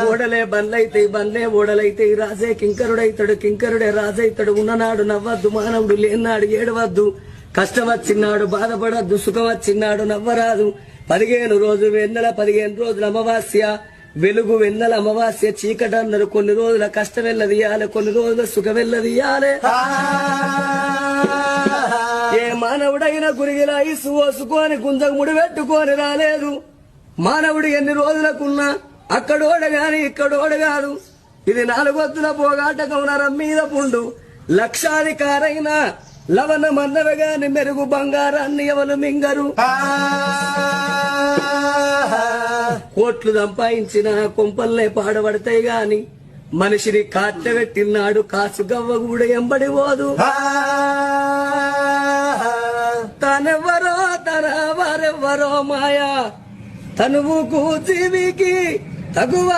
ఓడలే బండ్లైతే బండ్లే ఓడలైతే రాజే కింకరుడైతాడు కింకరుడే రాజైతాడు. ఉన్ననాడు నవ్వద్దు మానవుడు లేనాడు ఏడవద్దు. కష్టం వచ్చినాడు బాధపడద్దు సుఖం వచ్చినాడు నవ్వరాదు. 15 రోజు వెన్నెల 15 రోజుల అమావాస్య వెలుగు వెన్నెల అమావాస్య చీకటన్నారు. కొన్ని రోజుల కష్టం వెళ్ళదియాలి కొన్ని రోజుల సుఖం వెళ్ళదియాలి. ఏ మానవుడైనా గురిగిలా ఇసు పోసుకొని గుంజకు ముడి పెట్టుకొని రాలేదు. మానవుడు ఎన్ని రోజులకున్నా అక్కడోడ గాని ఇక్కడోడ కాదు. ఇది 4 వద్దుల పోగాటకం నరం మీద పుండు. లక్షాధికారైన లవణ మన్నవగాని మెరుగు బంగారాన్ని ఎవరు మింగరు. కోట్లు సంపాదించిన కొంపల్నే పాడబడతాయి గాని మనిషిని కాట్లబెట్టినాడు కాసు గవ్వ కూడా ఎంబడి పోదు. తనెవరో తన వారెవ్వరో మాయా తనువుకు జీవికి తగువ